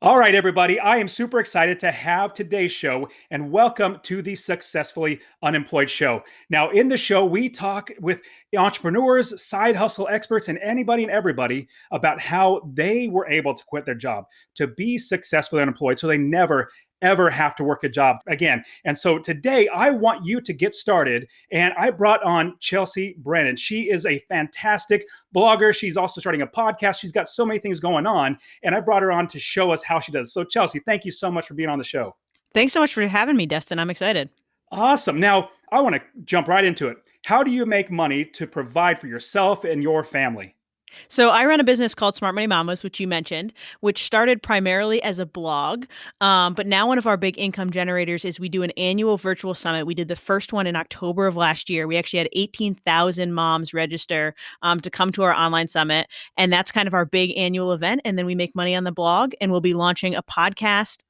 All right, everybody. I am super excited to have today's show and welcome to the Successfully Unemployed show. Now, in the show, we talk with entrepreneurs, side hustle experts, and anybody and everybody about how they were able to quit their job to be successfully unemployed so they never ever have to work a job again. And so today I want you to get started. And I brought on Chelsea Brennan. She is a fantastic blogger. She's also starting a podcast. She's got so many things going on. And I brought her on to show us how she does. So Chelsea, thank you so much for being on the show. Thanks so much for having me, Dustin. I'm excited. Awesome. Now I want to jump right into it. How do you make money to provide for yourself and your family? So I run a business called Smart Money Mamas, which you mentioned, which started primarily as a blog. But now one of our big income generators is we do an annual virtual summit. We did the first one in October of last year. We actually had 18,000 moms register to come to our online summit. And that's kind of our big annual event. And then we make money on the blog, and we'll be launching a podcast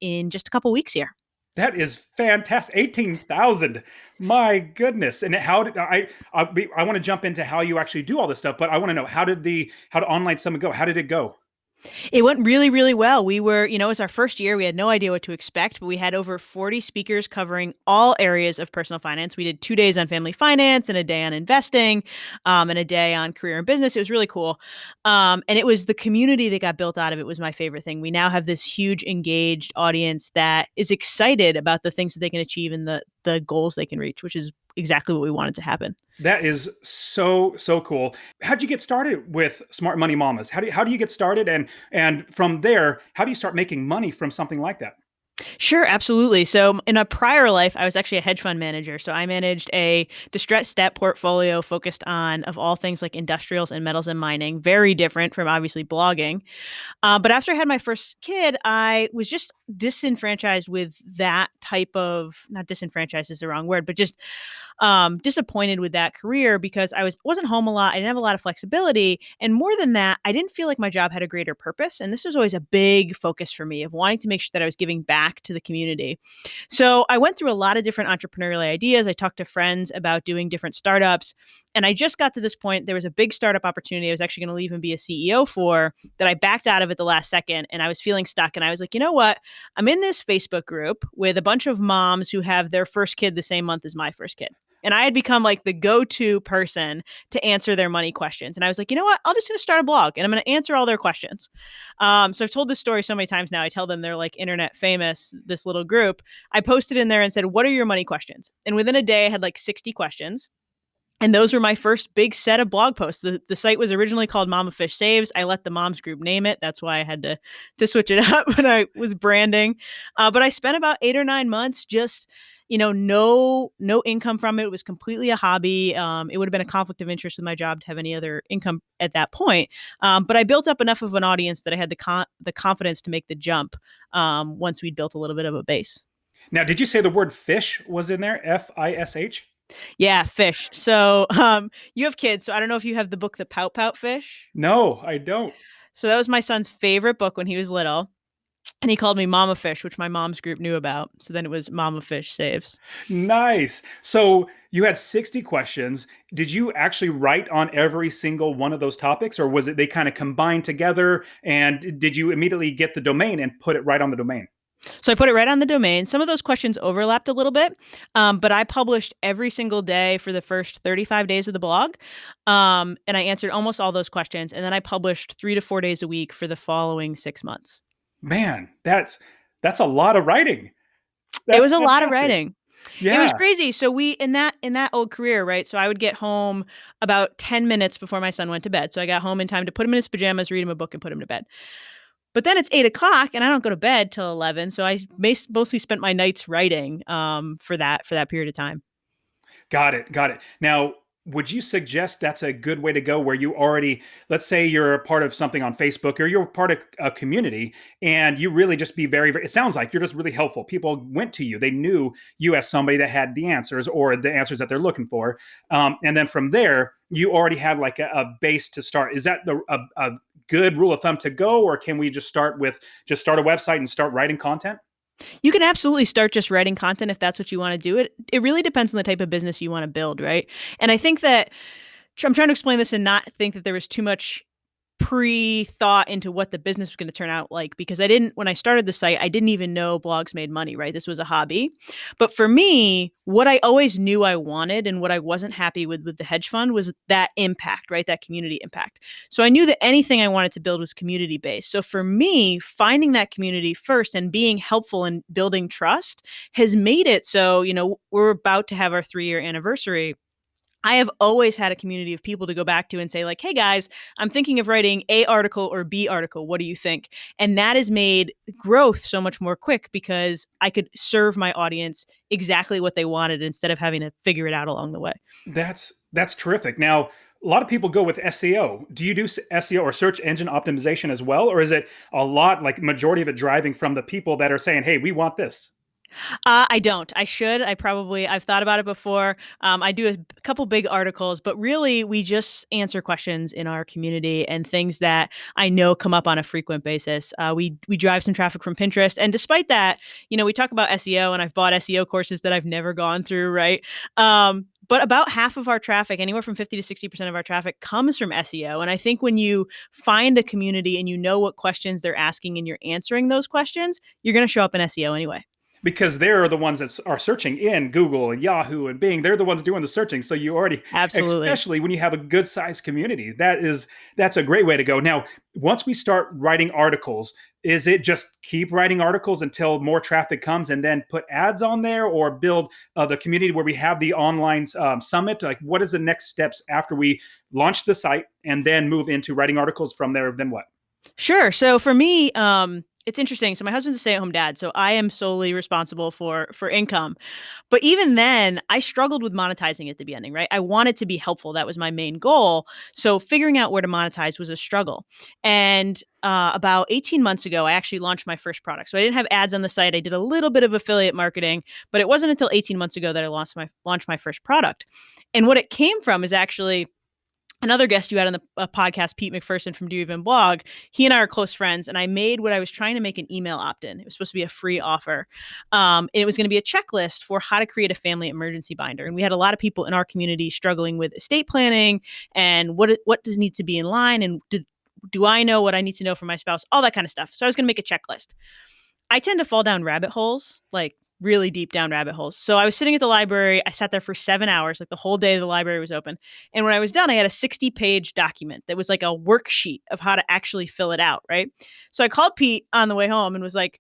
in just a couple weeks here. That is fantastic. 18,000. My goodness. And how did I want to jump into how you actually do all this stuff, but I want to know how did online summit go? How did it go? It went really, really well. We were, it was our first year. We had no idea what to expect, but we had over 40 speakers covering all areas of personal finance. We did 2 days on family finance and a day on investing, and a day on career and business. It was really cool. And it was the community that got built out of it was my favorite thing. We now have this huge engaged audience that is excited about the things that they can achieve and the goals they can reach, which is exactly what we wanted to happen. That is so cool. How'd you get started with Smart Money Mamas? How do you get started, and from there, how do you start making money from something like that? Sure, absolutely. So in a prior life, I was actually a hedge fund manager. So I managed a distressed debt portfolio focused on, of all things, like industrials and metals and mining, very different from obviously blogging. But after I had my first kid, I was just disenfranchised with that type of, not disenfranchised is the wrong word, but just disappointed with that career because I wasn't home a lot. I didn't have a lot of flexibility. And more than that, I didn't feel like my job had a greater purpose. And this was always a big focus for me of wanting to make sure that I was giving back to the community. So I went through a lot of different entrepreneurial ideas. I talked to friends about doing different startups. And I just got to this point. There was a big startup opportunity I was actually going to leave and be a CEO for that I backed out of at the last second. And I was feeling stuck. And I was like, you know what? I'm in this Facebook group with a bunch of moms who have their first kid the same month as my first kid. And I had become like the go-to person to answer their money questions. And I was like, you know what? I'll just gonna start a blog and I'm going to answer all their questions. So I've told this story so many times now. I tell them they're like internet famous, this little group. I posted in there and said, what are your money questions? And within a day, I had like 60 questions. And those were my first big set of blog posts. The site was originally called Mama Fish Saves. I let the moms group name it. That's why I had to switch it up when I was branding. But I spent about 8 or 9 months just no income from it. It was completely a hobby. It would have been a conflict of interest with my job to have any other income at that point. But I built up enough of an audience that I had the confidence to make the jump once we'd built a little bit of a base. Now, did you say the word fish was in there? Fish? Yeah, fish. So you have kids. So I don't know if you have the book, The Pout Pout Fish. No, I don't. So that was my son's favorite book when he was little. And he called me Mama Fish, which my mom's group knew about. So then it was Mama Fish Saves. Nice. So you had 60 questions. Did you actually write on every single one of those topics, or was it they kind of combined together? And did you immediately get the domain and put it right on the domain? So I put it right on the domain. Some of those questions overlapped a little bit, but I published every single day for the first 35 days of the blog. And I answered almost all those questions. And then I published 3 to 4 days a week for the following 6 months. Man, that's a lot of writing. It was a lot of writing. Yeah. It was crazy. So we in that old career, right? So I would get home about 10 minutes before my son went to bed. So I got home in time to put him in his pajamas, read him a book, and put him to bed. But then it's 8 o'clock and I don't go to bed till 11. So I mostly spent my nights writing for that period of time. Got it. Now, would you suggest that's a good way to go where you already, let's say you're a part of something on Facebook or you're part of a community and you really just be very, it sounds like you're just really helpful. People went to you. They knew you as somebody that had the answers or the answers that they're looking for. And then from there, you already have like a base to start. Is that a good rule of thumb to go, or can we just start a website and start writing content? You can absolutely start just writing content if that's what you want to do. It really depends on the type of business you want to build, right? And I think that I'm trying to explain this and not think that there was too much pre-thought into what the business was going to turn out like, because when I started the site, I didn't even know blogs made money, right? This was a hobby. But for me, what I always knew I wanted and what I wasn't happy with the hedge fund was that impact, right? That community impact. So I knew that anything I wanted to build was community based. So for me, finding that community first and being helpful in building trust has made it so, we're about to have our 3-year anniversary. I have always had a community of people to go back to and say, like, hey guys, I'm thinking of writing A article or B article. What do you think? And that has made growth so much more quick because I could serve my audience exactly what they wanted instead of having to figure it out along the way. That's terrific. Now, a lot of people go with SEO. Do you do SEO or search engine optimization as well, or is it a lot like majority of it driving from the people that are saying, "Hey, we want this"? I don't. I should. I've thought about it before. I do a couple big articles, but really we just answer questions in our community and things that I know come up on a frequent basis. We drive some traffic from Pinterest. And despite that, we talk about SEO, and I've bought SEO courses that I've never gone through, right? But about half of our traffic, anywhere from 50 to 60% of our traffic, comes from SEO. And I think when you find a community and you know what questions they're asking and you're answering those questions, you're going to show up in SEO anyway. Because they're the ones that are searching in Google and Yahoo and Bing. They're the ones doing the searching. So you already, Absolutely. especially when you have a good sized community, that's a great way to go. Now, once we start writing articles, is it just keep writing articles until more traffic comes and then put ads on there, or build the community where we have the online summit? Like, what is the next steps after we launch the site and then move into writing articles from there? Then what? Sure. So for me, it's interesting. So my husband's a stay-at-home dad, so I am solely responsible for income. But even then, I struggled with monetizing at the beginning, right? I wanted to be helpful. That was my main goal. So figuring out where to monetize was a struggle. And about 18 months ago, I actually launched my first product. So I didn't have ads on the site. I did a little bit of affiliate marketing, but it wasn't until 18 months ago that I launched my first product. And what it came from is actually another guest you had on the podcast, Pete McPherson from Do You Even Blog. He and I are close friends, and I made what I was trying to make an email opt-in. It was supposed to be a free offer. It was going to be a checklist for how to create a family emergency binder. And we had a lot of people in our community struggling with estate planning and what does need to be in line, and do I know what I need to know for my spouse, all that kind of stuff. So I was going to make a checklist. I tend to fall down rabbit holes, like really deep down rabbit holes. So I was sitting at the library. I sat there for 7 hours, like the whole day the library was open. And when I was done, I had a 60-page document that was like a worksheet of how to actually fill it out, right? So I called Pete on the way home and was like,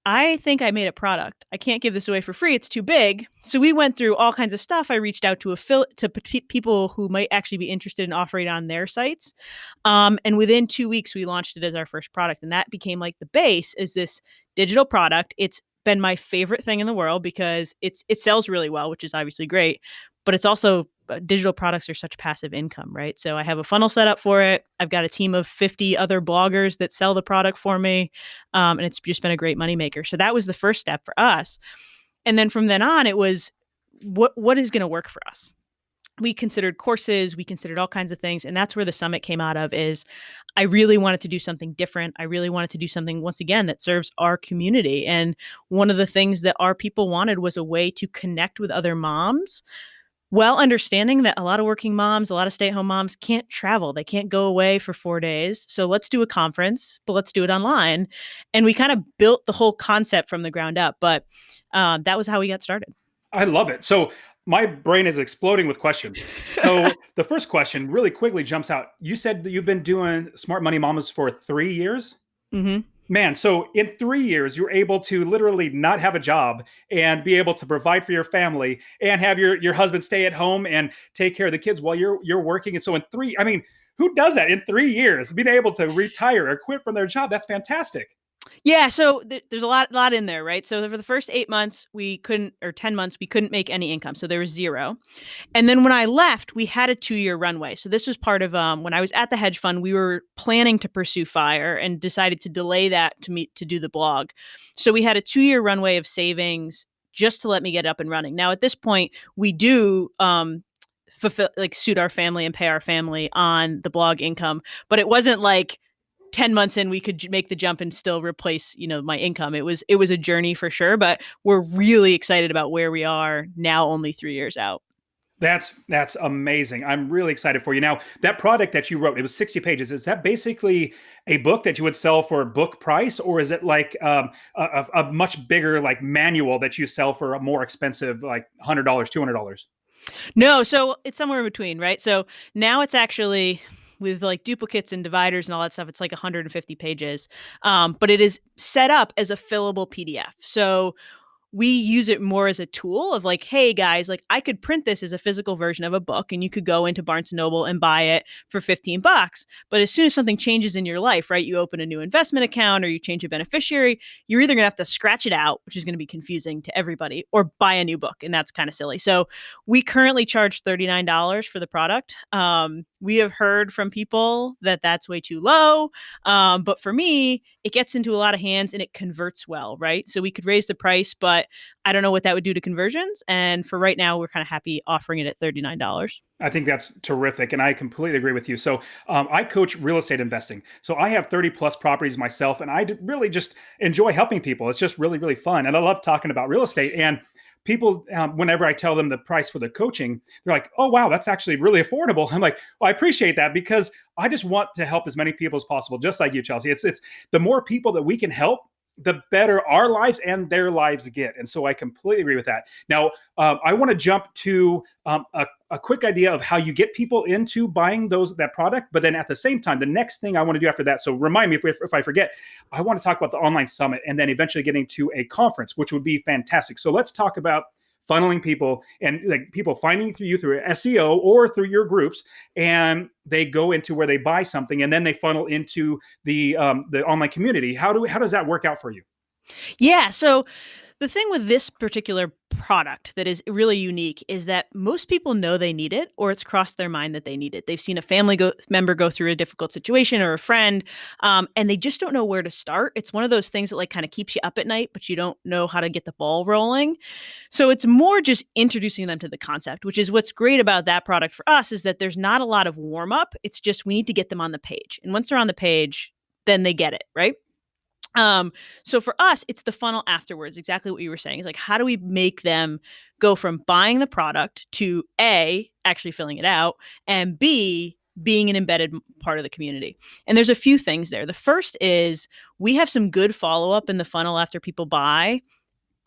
I think I made a product. I can't give this away for free. It's too big. So we went through all kinds of stuff. I reached out to people who might actually be interested in offering it on their sites. And within 2 weeks, we launched it as our first product. And that became like the base is this digital product. It's been my favorite thing in the world because it sells really well, which is obviously great. But it's also digital products are such passive income, right? So I have a funnel set up for it. I've got a team of 50 other bloggers that sell the product for me. And it's just been a great moneymaker. So that was the first step for us. And then from then on, it was what is going to work for us? We considered courses, we considered all kinds of things. And that's where the summit came out of is I really wanted to do something different. I really wanted to do something, once again, that serves our community. And one of the things that our people wanted was a way to connect with other moms, well, understanding that a lot of working moms, a lot of stay-at-home moms can't travel. They can't go away for 4 days. So let's do a conference, but let's do it online. And we kind of built the whole concept from the ground up. But that was how we got started. I love it. So my brain is exploding with questions. So the first question really quickly jumps out. You said that you've been doing Smart Money Mamas for 3 years? Mm-hmm. Man, so in 3 years, you're able to literally not have a job and be able to provide for your family and have your husband stay at home and take care of the kids while you're working. And so in I mean, who does that in 3 years? Being able to retire or quit from their job, that's fantastic. Yeah, so there's a lot in there, right? So for the first 8 months, or 10 months, we couldn't make any income. So there was zero. And then when I left, we had a 2-year runway. So this was part of when I was at the hedge fund, we were planning to pursue FIRE and decided to delay that to do the blog. So we had a 2-year runway of savings just to let me get up and running. Now at this point, we do suit our family and pay our family on the blog income, but it wasn't like 10 months in we could make the jump and still replace my income. It was a journey for sure, but we're really excited about where we are now, only 3 years out. That's amazing. I'm really excited for you. Now, that product that you wrote, it was 60 pages. Is that basically a book that you would sell for book price, or is it like a much bigger like manual that you sell for a more expensive, like $100, $200? No, so it's somewhere in between, right? So now it's actually with like duplicates and dividers and all that stuff, it's like 150 pages. But it is set up as a fillable PDF. So we use it more as a tool of like, hey guys, like I could print this as a physical version of a book and you could go into Barnes and Noble and buy it for 15 bucks. But as soon as something changes in your life, right, you open a new investment account or you change a beneficiary, you're either going to have to scratch it out, which is going to be confusing to everybody, or buy a new book. And that's kind of silly. So we currently charge $39 for the product. We have heard from people that that's way too low. But for me, it gets into a lot of hands and it converts well, right? So we could raise the price, but I don't know what that would do to conversions. And for right now, we're kind of happy offering it at $39. I think that's terrific. And I completely agree with you. So I coach real estate investing. So I have 30 plus properties myself, and really just enjoy helping people. It's just really, really fun. And I love talking about real estate. And people, whenever I tell them the price for the coaching, they're like, oh, wow, that's actually really affordable. I'm like, well, I appreciate that because I just want to help as many people as possible, just like you, Chelsea. It's the more people that we can help, the better our lives and their lives get. And so I completely agree with that. Now, I want to jump to a quick idea of how you get people into buying that product. But then at the same time, the next thing I want to do after that, so remind me if I forget, I want to talk about the online summit and then eventually getting to a conference, which would be fantastic. So let's talk about funneling people and like people finding you through SEO or through your groups, and they go into where they buy something and then they funnel into the online community. How does that work out for you? Yeah. So the thing with this particular product that is really unique is that most people know they need it or it's crossed their mind that they need it. They've seen a family member go through a difficult situation or a friend, and they just don't know where to start. It's one of those things that like kind of keeps you up at night, but you don't know how to get the ball rolling. So it's more just introducing them to the concept, which is what's great about that product for us is that there's not a lot of warm up. It's just we need to get them on the page. And once they're on the page, then they get it, right? So for us, it's the funnel afterwards, exactly what you were saying. Is like, how do we make them go from buying the product to A, actually filling it out, and B, being an embedded part of the community? And there's a few things there. The first is we have some good follow-up in the funnel after people buy,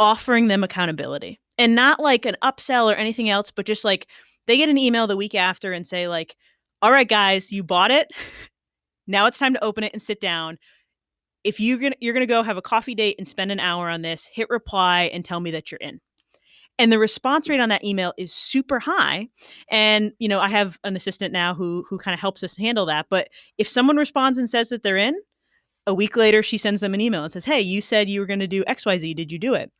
offering them accountability. And not like an upsell or anything else, but just like they get an email the week after and say like, all right, guys, you bought it. Now it's time to open it and sit down. If you're gonna go have a coffee date and spend an hour on this, hit reply and tell me that you're in. And the response rate on that email is super high. And I have an assistant now who kind of helps us handle that. But if someone responds and says that they're in, a week later she sends them an email and says, "Hey, you said you were going to do XYZ. Did you do it?"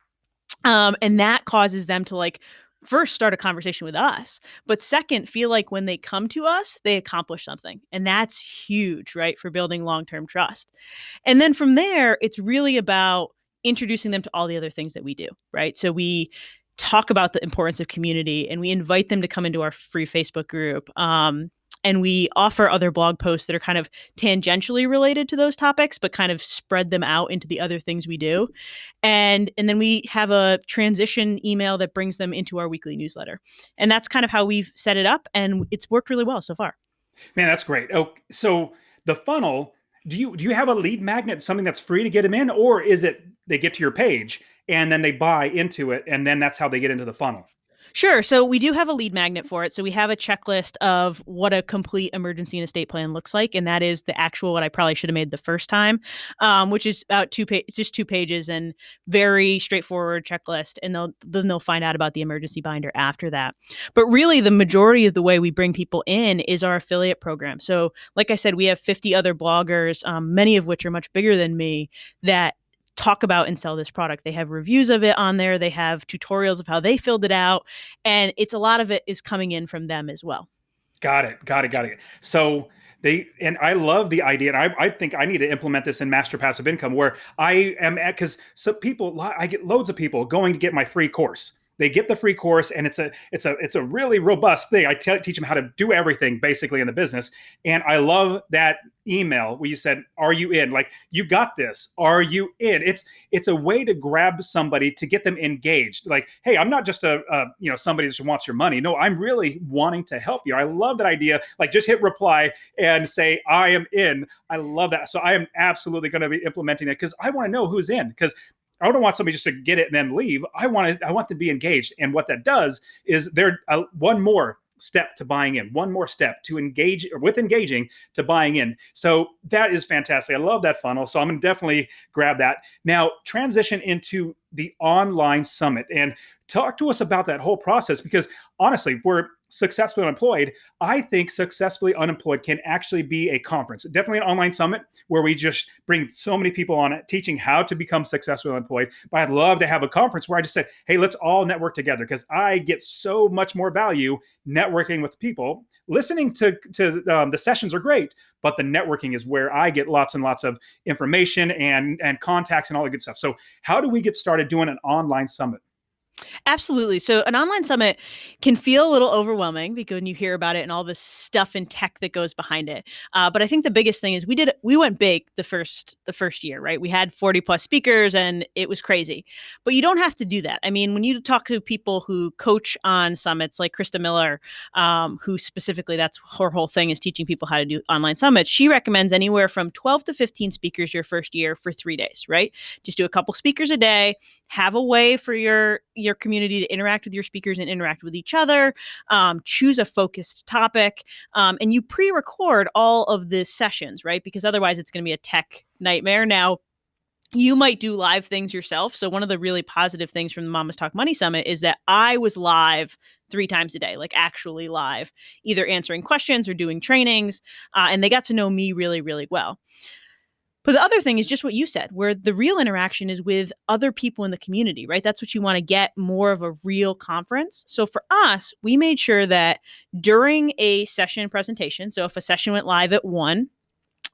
And that causes them to like first start a conversation with us, but second, feel like when they come to us, they accomplish something. And that's huge, right? For building long-term trust. And then from there, it's really about introducing them to all the other things that we do, right? So we talk about the importance of community and we invite them to come into our free Facebook group. And we offer other blog posts that are kind of tangentially related to those topics, but kind of spread them out into the other things we do. And then we have a transition email that brings them into our weekly newsletter. And that's kind of how we've set it up. And it's worked really well so far. Man, that's great. Oh, so the funnel, do you have a lead magnet, something that's free to get them in, or is it they get to your page and then they buy into it and then that's how they get into the funnel? Sure. So we do have a lead magnet for it. So we have a checklist of what a complete emergency and estate plan looks like. And that is the actual, what I probably should have made the first time, which is about it's just 2 pages and very straightforward checklist. And then they'll find out about the emergency binder after that. But really the majority of the way we bring people in is our affiliate program. So like I said, we have 50 other bloggers, many of which are much bigger than me, that talk about and sell this product. They have reviews of it on there. They have tutorials of how they filled it out. And it's a lot of it is coming in from them as well. Got it. So and I love the idea. And I think I need to implement this in Master Passive Income where I am at, because I get loads of people going to get my free course. they get the free course, and it's a really robust thing. I teach them how to do everything basically in the business. And I love that email where you said, "Are you in?" Like, you got this. Are you in? It's a way to grab somebody to get them engaged. Like, hey, I'm not just a somebody that just wants your money. No, I'm really wanting to help you. I love that idea. Like, just hit reply and say, "I am in." I love that. So I am absolutely going to be implementing that, because I want to know who's in, because I don't want somebody just to get it and then leave. I want them to be engaged. And what that does is there one more step to buying in, one more step to engage with engaging to buying in. So that is fantastic. I love that funnel. So I'm going to definitely grab that. Now, transition into the online summit and talk to us about that whole process, because honestly, if we're successfully unemployed, I think Successfully Unemployed can actually be a conference, definitely an online summit where we just bring so many people on it, teaching how to become successfully unemployed. But I'd love to have a conference where I just said, hey, let's all network together, because I get so much more value networking with people. Listening to the sessions are great, but the networking is where I get lots and lots of information and contacts and all the good stuff. So how do we get started doing an online summit? Absolutely. So an online summit can feel a little overwhelming because when you hear about it and all this stuff and tech that goes behind it. But I think the biggest thing is we went big the first year, right? We had 40 plus speakers and it was crazy. But you don't have to do that. I mean, when you talk to people who coach on summits, like Krista Miller, who specifically that's her whole thing is teaching people how to do online summits. She recommends anywhere from 12 to 15 speakers your first year for 3 days, right? Just do a couple speakers a day, have a way for your community to interact with your speakers and interact with each other. Choose a focused topic, and you pre-record all of the sessions, right? Because otherwise it's going to be a tech nightmare. Now, you might do live things yourself. So one of the really positive things from the Mamas Talk Money Summit is that I was live 3 times a day, like actually live, either answering questions or doing trainings, and they got to know me really, really well. But the other thing is just what you said, where the real interaction is with other people in the community, right? That's what you want to get, more of a real conference. So for us, we made sure that during a session presentation, so if a session went live at 1,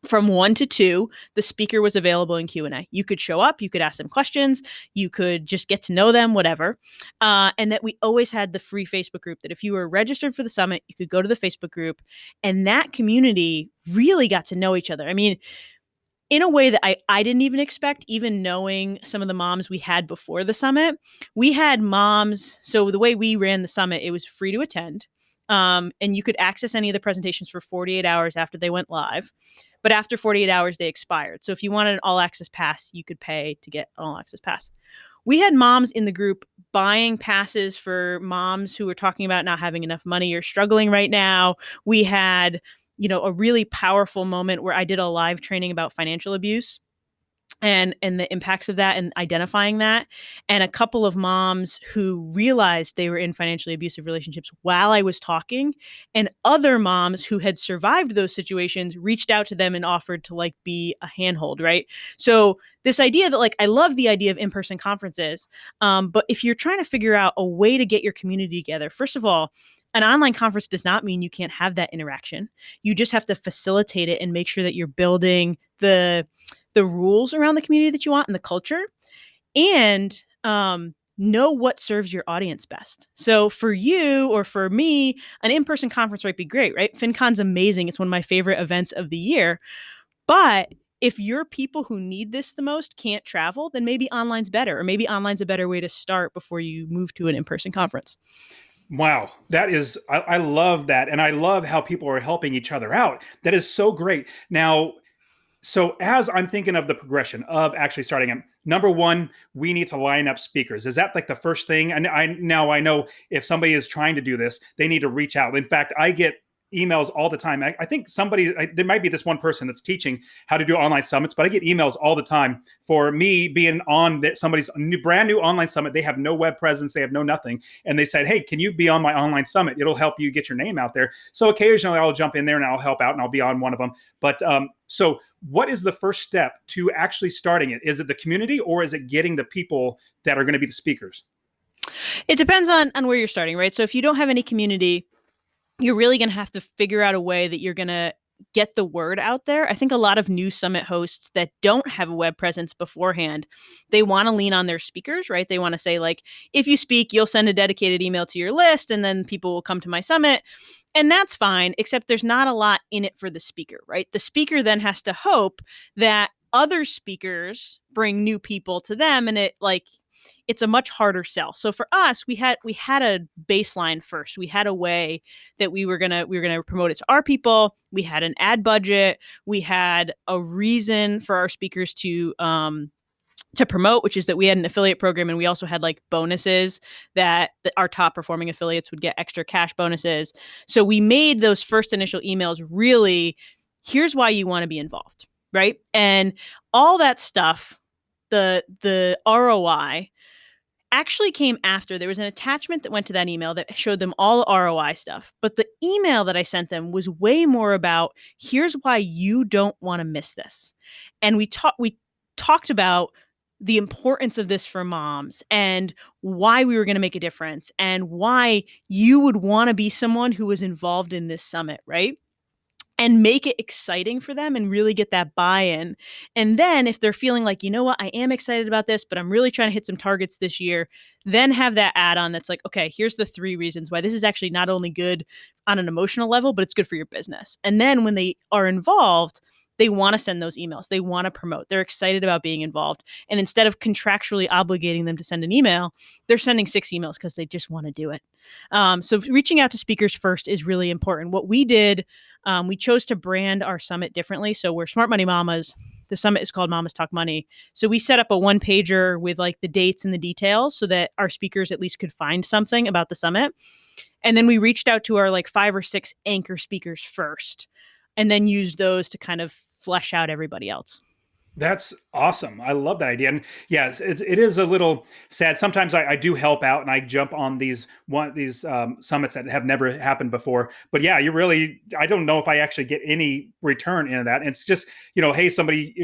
from 1 to 2, the speaker was available in Q&A. You could show up, you could ask them questions, you could just get to know them, whatever. And that we always had the free Facebook group that if you were registered for the summit, you could go to the Facebook group, and that community really got to know each other. I mean, in a way that I didn't even expect, even knowing some of the moms we had before the summit. We had moms. So the way we ran the summit, it was free to attend. And you could access any of the presentations for 48 hours after they went live. But after 48 hours, they expired. So if you wanted an all access pass, you could pay to get an all access pass. We had moms in the group buying passes for moms who were talking about not having enough money or struggling right now. We had a really powerful moment where I did a live training about financial abuse and the impacts of that and identifying that. And a couple of moms who realized they were in financially abusive relationships while I was talking, and other moms who had survived those situations reached out to them and offered to be a handhold, right? So this idea that I love the idea of in-person conferences, but if you're trying to figure out a way to get your community together, first of all, an online conference does not mean you can't have that interaction. You just have to facilitate it and make sure that you're building the rules around the community that you want and the culture, and know what serves your audience best. So for you or for me, an in-person conference might be great, right? FinCon's amazing. It's one of my favorite events of the year. But if your people who need this the most can't travel, then maybe online's better, or maybe online's a better way to start before you move to an in-person conference. Wow, that is, I love that. And I love how people are helping each other out. That is so great. Now, so as I'm thinking of the progression of actually starting it, number one, we need to line up speakers. Is that like the first thing? And I know if somebody is trying to do this, they need to reach out. In fact, I get emails all the time. I think there might be this one person that's teaching how to do online summits, but I get emails all the time for me being on somebody's brand new online summit. They have no web presence. They have no nothing. And they said, hey, can you be on my online summit? It'll help you get your name out there. So occasionally I'll jump in there and I'll help out and I'll be on one of them. But so what is the first step to actually starting it? Is it the community, or is it getting the people that are going to be the speakers? It depends on where you're starting, right? So if you don't have any community, you're really going to have to figure out a way that you're going to get the word out there. I think a lot of new summit hosts that don't have a web presence beforehand, they want to lean on their speakers, right? They want to say, like, if you speak, you'll send a dedicated email to your list and then people will come to my summit. And that's fine, except there's not a lot in it for the speaker, right? The speaker then has to hope that other speakers bring new people to them, and it's a much harder sell. So for us, we had a baseline first. We had a way that we were gonna promote it to our people. We had an ad budget. We had a reason for our speakers to promote, which is that we had an affiliate program, and we also had like bonuses that our top performing affiliates would get extra cash bonuses. So we made those first initial emails really, here's why you want to be involved, right? And all that stuff, the ROI actually came after. There was an attachment that went to that email that showed them all the ROI stuff. But the email that I sent them was way more about, here's why you don't want to miss this. And we talked about the importance of this for moms and why we were going to make a difference and why you would want to be someone who was involved in this summit, right? And make it exciting for them and really get that buy-in. And then if they're feeling like, you know what, I am excited about this, but I'm really trying to hit some targets this year, then have that add-on that's like, okay, here's the 3 reasons why this is actually not only good on an emotional level, but it's good for your business. And then when they are involved, they want to send those emails. They want to promote. They're excited about being involved. And instead of contractually obligating them to send an email, they're sending 6 emails because they just want to do it. So reaching out to speakers first is really important. What we did, we chose to brand our summit differently. So we're Smart Money Mamas. The summit is called Mamas Talk Money. So we set up a 1-pager with like the dates and the details so that our speakers at least could find something about the summit. And then we reached out to our like 5 or 6 anchor speakers first, and then used those to kind of flesh out everybody else. That's awesome. I love that idea. And yes, it is a little sad. Sometimes I do help out and I jump on these summits that have never happened before. But yeah, I don't know if I actually get any return into that. And it's just, hey, somebody,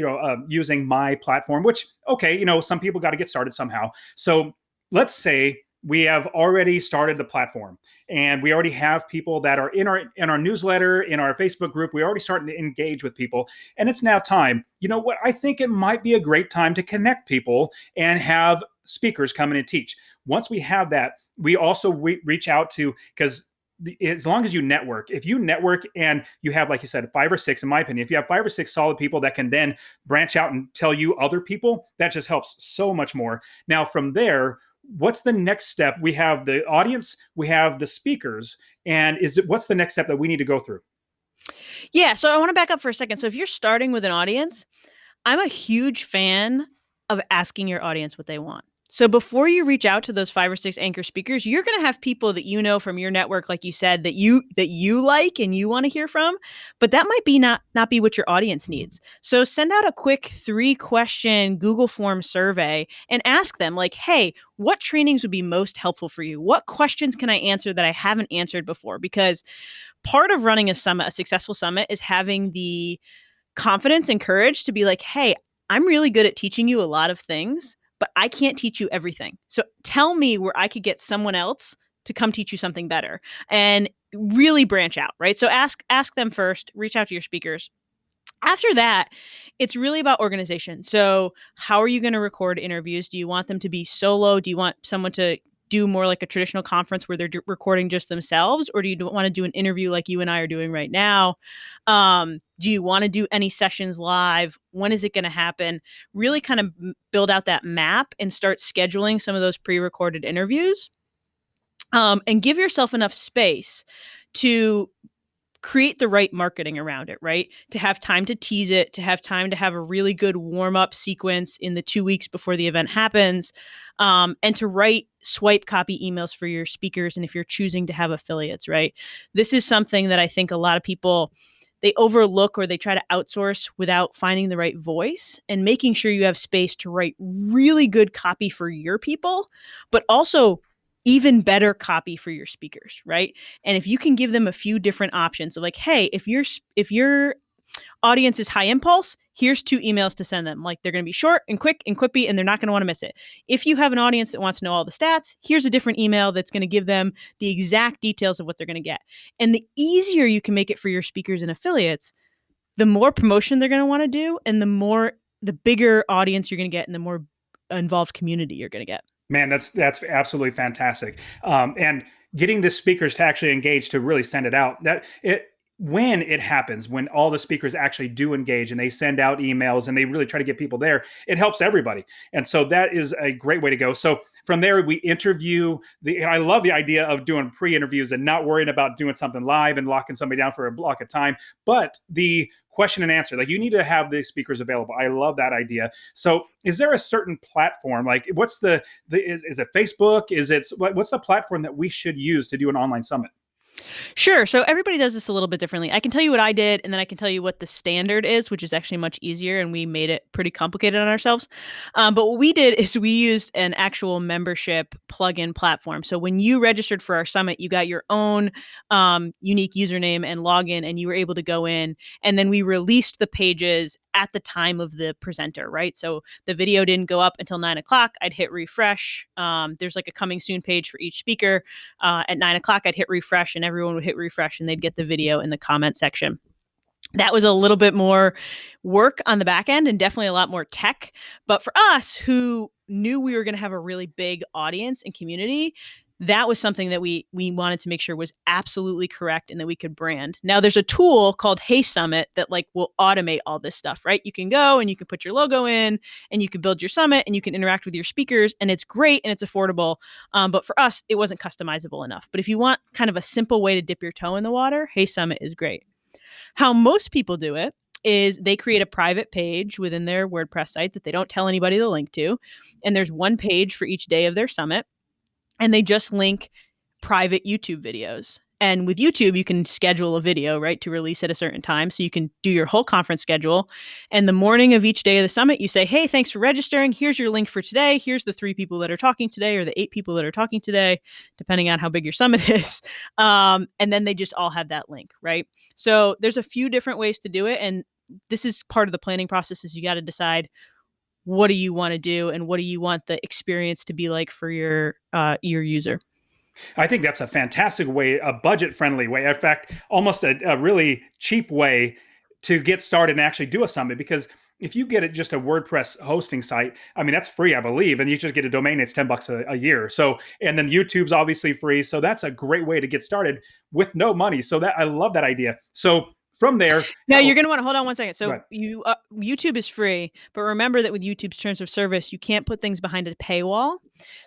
using my platform, which, okay, some people got to get started somehow. So let's say we have already started the platform and we already have people that are in our newsletter, in our Facebook group. We're already starting to engage with people, and it's now time. You know what? I think it might be a great time to connect people and have speakers come in and teach. Once we have that, we also reach out to, because as long as you network, if you network and you have, like you said, 5 or 6, in my opinion, if you have 5 or 6 solid people that can then branch out and tell you other people, that just helps so much more. Now, from there, what's the next step? We have the audience, we have the speakers, and what's the next step that we need to go through? Yeah, so I want to back up for a second. So if you're starting with an audience, I'm a huge fan of asking your audience what they want. So before you reach out to those 5 or 6 anchor speakers, you're going to have people that you know from your network, like you said, that you like and you want to hear from, but that might be not be what your audience needs. So send out a quick 3-question Google form survey and ask them, like, hey, what trainings would be most helpful for you? What questions can I answer that I haven't answered before? Because part of running a successful summit, is having the confidence and courage to be like, hey, I'm really good at teaching you a lot of things, but I can't teach you everything. So tell me where I could get someone else to come teach you something better, and really branch out, right? So ask them first, reach out to your speakers. After that, it's really about organization. So how are you going to record interviews? Do you want them to be solo? Do you want someone to do more like a traditional conference where they're recording just themselves? Or do you want to do an interview like you and I are doing right now? Do you want to do any sessions live? When is it going to happen? Really kind of build out that map and start scheduling some of those pre-recorded interviews. And give yourself enough space to create the right marketing around it, right? To have time to tease it, to have time to have a really good warm-up sequence in the 2 weeks before the event happens, and to write swipe copy emails for your speakers. And if you're choosing to have affiliates, right? This is something that I think a lot of people, they overlook or they try to outsource without finding the right voice, and making sure you have space to write really good copy for your people, but also even better copy for your speakers, right? And if you can give them a few different options of like, hey, if your audience is high impulse, here's 2 emails to send them. Like, they're going to be short and quick and quippy, and they're not going to want to miss it. If you have an audience that wants to know all the stats, here's a different email that's going to give them the exact details of what they're going to get. And the easier you can make it for your speakers and affiliates, the more promotion they're going to want to do, and the bigger audience you're going to get, and the more involved community you're going to get. Man, that's absolutely fantastic. And getting the speakers to actually engage, to really send it out, that it when it happens, when all the speakers actually do engage and they send out emails and they really try to get people there, it helps everybody. And so that is a great way to go. So from there, we interview I love the idea of doing pre-interviews and not worrying about doing something live and locking somebody down for a block of time, but the question and answer, like, you need to have the speakers available. I love that idea. So is there a certain platform, like what's is it Facebook? What's the platform that we should use to do an online summit? Sure. So everybody does this a little bit differently. I can tell you what I did, and then I can tell you what the standard is, which is actually much easier, and we made it pretty complicated on ourselves. But what we did is we used an actual membership plugin platform. So when you registered for our summit, you got your own unique username and login, and you were able to go in, and then we released the pages at the time of the presenter, right? So the video didn't go up until 9 o'clock. I'd hit refresh. There's like a coming soon page for each speaker. At 9 o'clock, I'd hit refresh, and everyone would hit refresh, and they'd get the video in the comment section. That was a little bit more work on the back end and definitely a lot more tech. But for us, who knew we were going to have a really big audience and community, that was something that we wanted to make sure was absolutely correct and that we could brand. Now there's a tool called Hey Summit that like will automate all this stuff, right? You can go and you can put your logo in and you can build your summit and you can interact with your speakers, and it's great and it's affordable. But for us, it wasn't customizable enough. But if you want kind of a simple way to dip your toe in the water, Hey Summit is great. How most people do it is they create a private page within their WordPress site that they don't tell anybody the link to. And there's one page for each day of their summit. And they just link private YouTube videos. And with YouTube, you can schedule a video, right, to release at a certain time. So you can do your whole conference schedule. And the morning of each day of the summit, you say, hey, thanks for registering. Here's your link for today. Here's the 3 people that are talking today, or the 8 people that are talking today, depending on how big your summit is. And then they just all have that link, right? So there's a few different ways to do it. And this is part of the planning process, is you got to decide, what do you want to do and what do you want the experience to be like for your user? I think that's a fantastic way, a budget-friendly way. In fact, almost a really cheap way to get started and actually do a summit. Because if you get it just a WordPress hosting site, I mean, that's free, I believe, and you just get a domain. It's $10 a year. So, and then YouTube's obviously free. So that's a great way to get started with no money. So that I love that idea. So from there, now you're going to want to hold on one second. So YouTube is free, but remember that with YouTube's terms of service, you can't put things behind a paywall.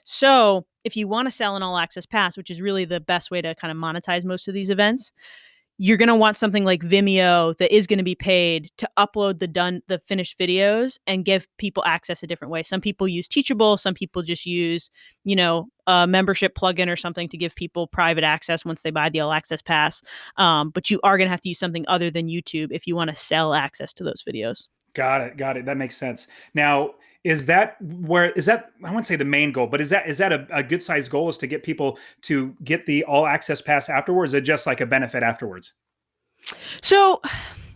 So if you want to sell an all access pass, which is really the best way to kind of monetize most of these events, you're going to want something like Vimeo that is going to be paid to upload the finished videos and give people access a different way. Some people use Teachable. Some people just use, a membership plugin or something to give people private access once they buy the all access pass. But you are going to have to use something other than YouTube if you want to sell access to those videos. Got it. That makes sense. Now, I wouldn't say the main goal, but is that a good sized goal, is to get people to get the all access pass afterwards? Is it just like a benefit afterwards? So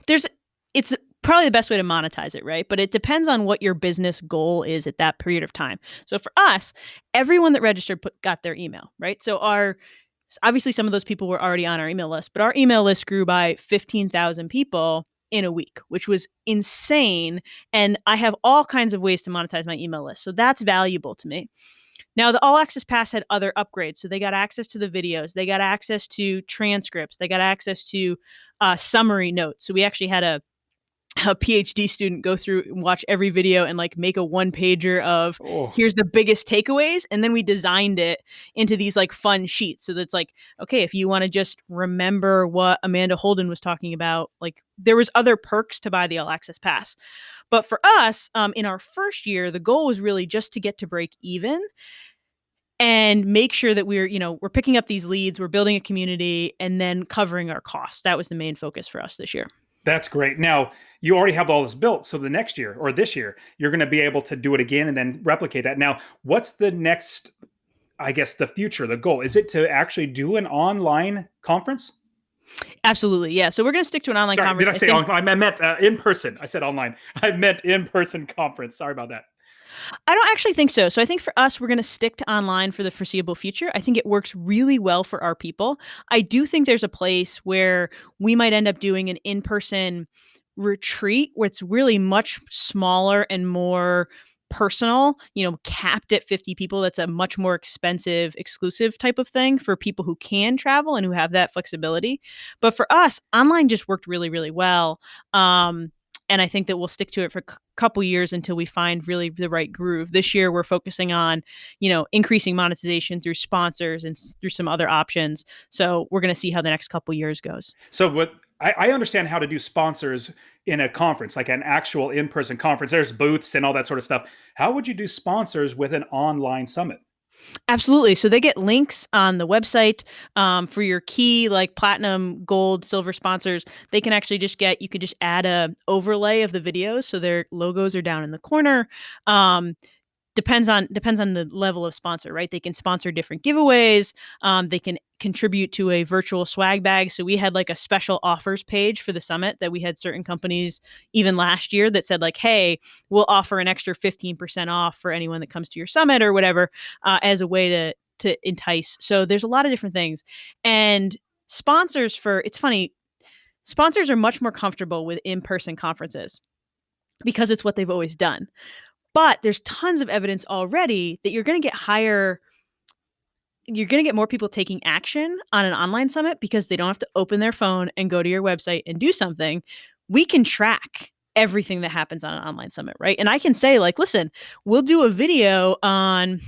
it's probably the best way to monetize it, right? But it depends on what your business goal is at that period of time. So for us, everyone that registered got their email, right? So obviously some of those people were already on our email list, but our email list grew by 15,000 people in a week, which was insane. And I have all kinds of ways to monetize my email list. So that's valuable to me. Now, the All Access Pass had other upgrades. So they got access to the videos. They got access to transcripts. They got access to summary notes. So we actually had a PhD student go through and watch every video and like make a 1-pager of here's the biggest takeaways. And then we designed it into these like fun sheets. So that's like, okay, if you want to just remember what Amanda Holden was talking about, like there was other perks to buy the All Access Pass. But for us, in our first year, the goal was really just to get to break even and make sure that we're picking up these leads, we're building a community, and then covering our costs. That was the main focus for us this year. That's great. Now, you already have all this built. So the next year or this year, you're going to be able to do it again and then replicate that. Now, what's the next, I guess, the future, the goal? Is it to actually do an online conference? Absolutely. Yeah. So we're going to stick to an online conference. Did I say online? I meant in person. I said online. I meant in-person conference. Sorry about that. I don't actually think so. So I think for us, we're going to stick to online for the foreseeable future. I think it works really well for our people. I do think there's a place where we might end up doing an in-person retreat where it's really much smaller and more personal, capped at 50 people. That's a much more expensive, exclusive type of thing for people who can travel and who have that flexibility. But for us, online just worked really, really well. And I think that we'll stick to it for a couple years until we find really the right groove. This year, we're focusing on, increasing monetization through sponsors and through some other options. So we're going to see how the next couple years goes. So what I understand how to do sponsors in a conference, like an actual in-person conference. There's booths and all that sort of stuff. How would you do sponsors with an online summit? Absolutely. So they get links on the website for your key like platinum, gold, silver sponsors. They can actually you could just add a overlay of the videos so their logos are down in the corner. Depends on the level of sponsor, right? They can sponsor different giveaways. They can contribute to a virtual swag bag. So we had like a special offers page for the summit that we had certain companies even last year that said like, hey, we'll offer an extra 15% off for anyone that comes to your summit or whatever, as a way to entice. So there's a lot of different things. And it's funny, sponsors are much more comfortable with in-person conferences because it's what they've always done. But there's tons of evidence already that you're going to get more people taking action on an online summit because they don't have to open their phone and go to your website and do something. We can track everything that happens on an online summit, right? And I can say like, listen, we'll do a video on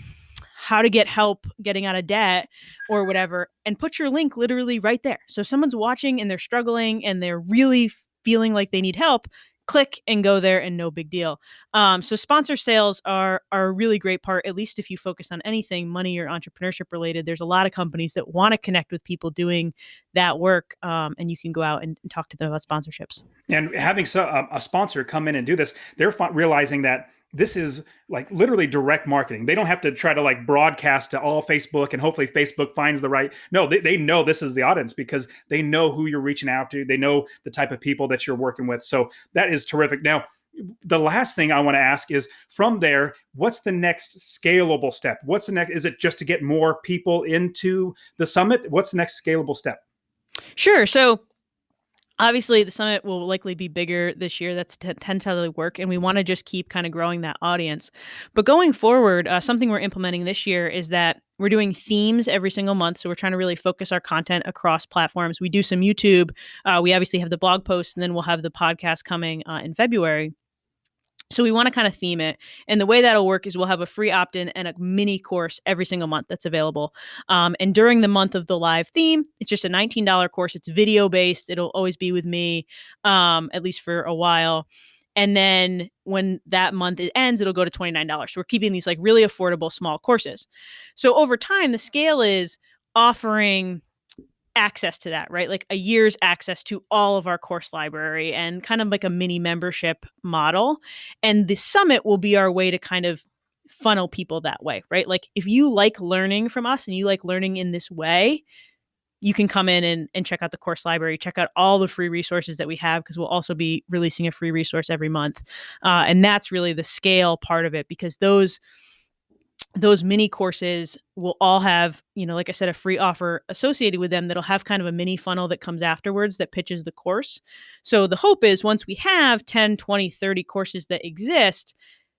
how to get help getting out of debt or whatever, and put your link literally right there. So if someone's watching and they're struggling and they're really feeling like they need help, click and go there and no big deal. So sponsor sales are a really great part, at least if you focus on anything money or entrepreneurship related. There's a lot of companies that want to connect with people doing that work, and you can go out and talk to them about sponsorships. And having a sponsor come in and do this, they're realizing that this is like literally direct marketing. They don't have to try to like broadcast to all Facebook and hopefully Facebook finds the right. No, they know this is the audience because they know who you're reaching out to. They know the type of people that you're working with. So that is terrific. Now, the last thing I want to ask is from there, what's the next scalable step? What's the next? Is it just to get more people into the summit? What's the next scalable step? Sure. So obviously, the summit will likely be bigger this year. That's tends how they work, and we want to just keep kind of growing that audience. But going forward, something we're implementing this year is that we're doing themes every single month. So we're trying to really focus our content across platforms. We do some YouTube. We obviously have the blog posts, and then we'll have the podcast coming in February. So we want to kind of theme it. And the way that'll work is we'll have a free opt-in and a mini course every single month that's available. And during the month of the live theme, it's just a $19 course. It's video based. It'll always be with me, at least for a while. And then when that month ends, it'll go to $29. So we're keeping these like really affordable small courses. So over time, the scale is offering access to that, right? Like a year's access to all of our course library and kind of like a mini membership model. And the summit will be our way to kind of funnel people that way, right? Like if you like learning from us and you like learning in this way, you can come in and check out the course library, check out all the free resources that we have, because we'll also be releasing a free resource every month. And that's really the scale part of it, because those mini courses will all have, like I said, a free offer associated with them that'll have kind of a mini funnel that comes afterwards that pitches the course. So the hope is once we have 10, 20, 30 courses that exist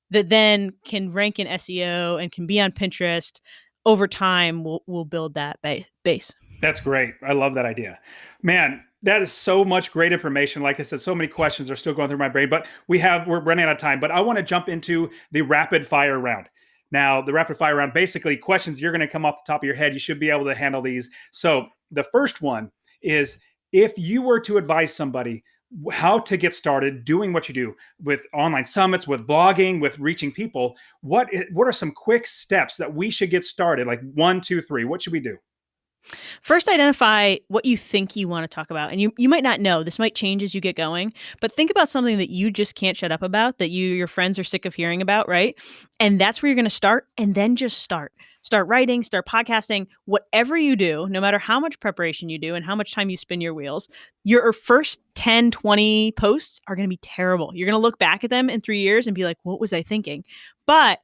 that then can rank in SEO and can be on Pinterest, over time, we'll build that base. That's great. I love that idea. Man, that is so much great information. Like I said, so many questions are still going through my brain, but we're running out of time. But I want to jump into the rapid fire round. Now, the rapid fire round, basically questions you're going to come off the top of your head. You should be able to handle these. So the first one is, if you were to advise somebody how to get started doing what you do with online summits, with blogging, with reaching people, what are some quick steps that we should get started? Like 1, 2, 3, what should we do? First, identify what you think you want to talk about. And you might not know. This might change as you get going. But think about something that you just can't shut up about, that your friends are sick of hearing about, right? And that's where you're going to start. And then just start. Start writing, start podcasting, whatever you do, no matter how much preparation you do and how much time you spin your wheels, your first 10, 20 posts are going to be terrible. You're going to look back at them in 3 years and be like, what was I thinking? But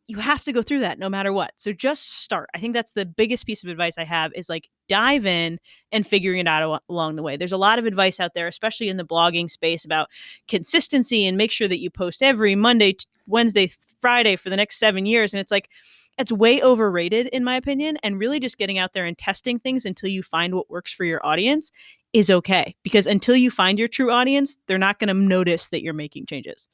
you have to go through that no matter what. So just start. I think that's the biggest piece of advice I have is like dive in and figuring it out along the way. There's a lot of advice out there, especially in the blogging space, about consistency and make sure that you post every Monday, Wednesday, Friday for the next 7 years. And it's like, it's way overrated in my opinion. And really just getting out there and testing things until you find what works for your audience is okay. Because until you find your true audience, they're not going to notice that you're making changes.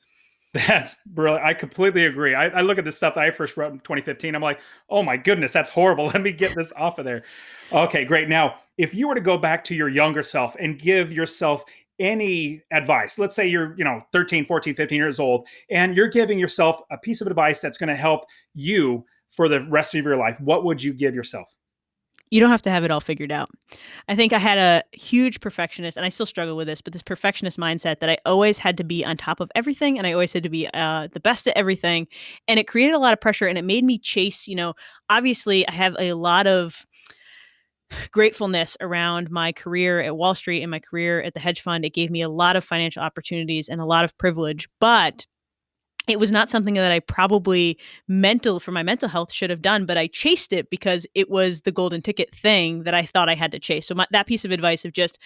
That's brilliant. I completely agree. I look at the stuff that I first wrote in 2015. I'm like, oh my goodness, that's horrible. Let me get this off of there. Okay, great. Now, if you were to go back to your younger self and give yourself any advice, let's say you're, 13, 14, 15 years old, and you're giving yourself a piece of advice that's going to help you for the rest of your life, what would you give yourself? You don't have to have it all figured out. I think I had a huge perfectionist, and I still struggle with this, but this perfectionist mindset that I always had to be on top of everything, and I always had to be the best at everything, and it created a lot of pressure, and it made me chase. Obviously, I have a lot of gratefulness around my career at Wall Street and my career at the hedge fund. It gave me a lot of financial opportunities and a lot of privilege, but it was not something that I probably for my mental health should have done, but I chased it because it was the golden ticket thing that I thought I had to chase. So that piece of advice of just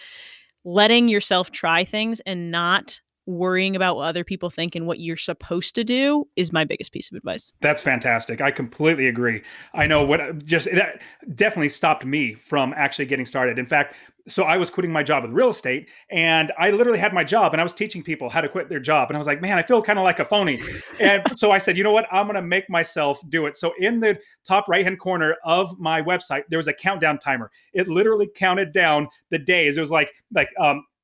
letting yourself try things and not worrying about what other people think and what you're supposed to do is my biggest piece of advice. That's fantastic. I completely agree. I know what just that definitely stopped me from actually getting started. In fact, so I was quitting my job with real estate and I literally had my job and I was teaching people how to quit their job. And I was like, man, I feel kind of like a phony. And so I said, you know what? I'm going to make myself do it. So in the top right-hand corner of my website, there was a countdown timer. It literally counted down the days. It was like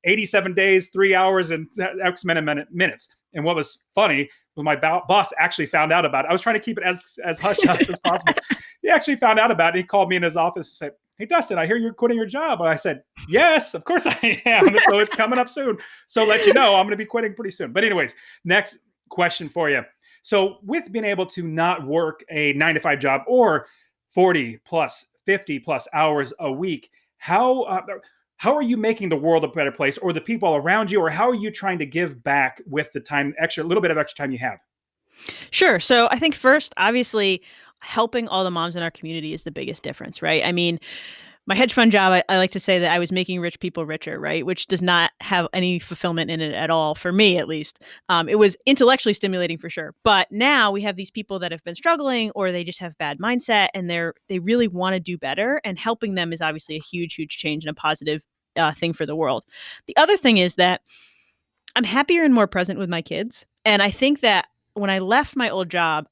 87 days, 3 hours, and X minutes. And what was funny, when my boss actually found out about it, I was trying to keep it as hush hush as possible. He actually found out about it. He called me in his office and said, hey, Dustin, I hear you're quitting your job. And I said, yes, of course I am. So it's coming up soon. So let you know, I'm going to be quitting pretty soon. But anyways, next question for you. So with being able to not work a 9-to-5 job or 40 plus, 50 plus hours a week, how are you making the world a better place, or the people around you, or how are you trying to give back with the time, a little bit of extra time you have? Sure. So I think first, obviously, helping all the moms in our community is the biggest difference, right? I mean, my hedge fund job, I like to say that I was making rich people richer, right? Which does not have any fulfillment in it at all, for me at least. It was intellectually stimulating for sure. But now we have these people that have been struggling or they just have bad mindset and they really want to do better. And helping them is obviously a huge, huge change and a positive thing for the world. The other thing is that I'm happier and more present with my kids. And I think that when I left my old job,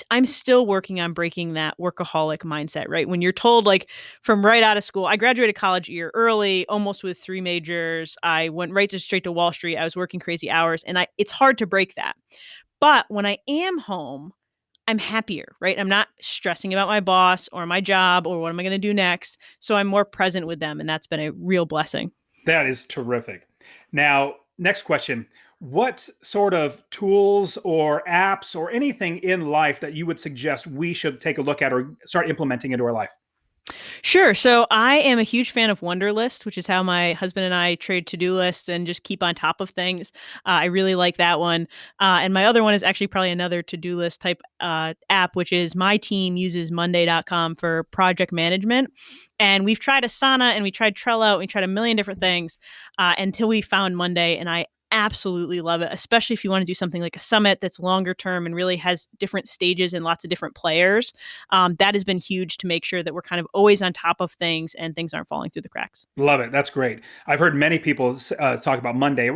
I'm still working on breaking that workaholic mindset, right? When you're told, like, from right out of school, I graduated college a year early, almost with 3 majors. I went straight to Wall Street. I was working crazy hours, and it's hard to break that. But when I am home, I'm happier, right? I'm not stressing about my boss or my job or what am I going to do next. So I'm more present with them, and that's been a real blessing. That is terrific. Now, next question. What sort of tools or apps or anything in life that you would suggest we should take a look at or start implementing into our life? Sure. So I am a huge fan of Wunderlist, which is how my husband and I trade to-do lists and just keep on top of things. I really like that one. And my other one is actually probably another to-do list type app, which is my team uses Monday.com for project management. And we've tried Asana and we tried Trello and we tried a million different things until we found Monday. And I absolutely love it, especially if you want to do something like a summit that's longer term and really has different stages and lots of different players. That has been huge to make sure that we're kind of always on top of things and things aren't falling through the cracks. Love it. That's great. I've heard many people talk about Monday.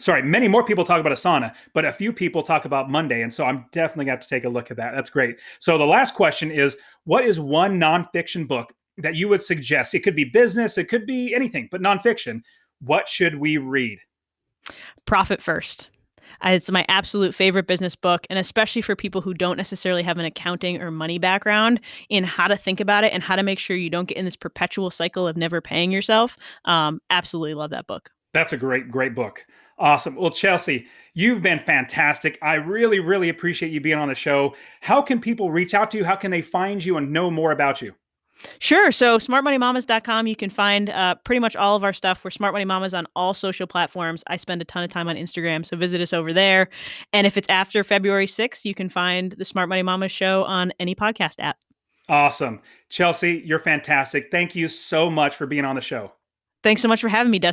Many more people talk about Asana, but a few people talk about Monday. And so I'm definitely going to have to take a look at that. That's great. So the last question is, what is one nonfiction book that you would suggest? It could be business, it could be anything, but nonfiction. What should we read? Profit First. It's my absolute favorite business book, and especially for people who don't necessarily have an accounting or money background in how to think about it and how to make sure you don't get in this perpetual cycle of never paying yourself. Absolutely love that book. That's a great, great book. Awesome. Well, Chelsea, you've been fantastic. I really, really appreciate you being on the show. How can people reach out to you? How can they find you and know more about you? Sure. So smartmoneymamas.com, you can find pretty much all of our stuff. We're Smart Money Mamas on all social platforms. I spend a ton of time on Instagram, so visit us over there. And if it's after February 6th, you can find the Smart Money Mamas show on any podcast app. Awesome. Chelsea, you're fantastic. Thank you so much for being on the show. Thanks so much for having me, Dustin.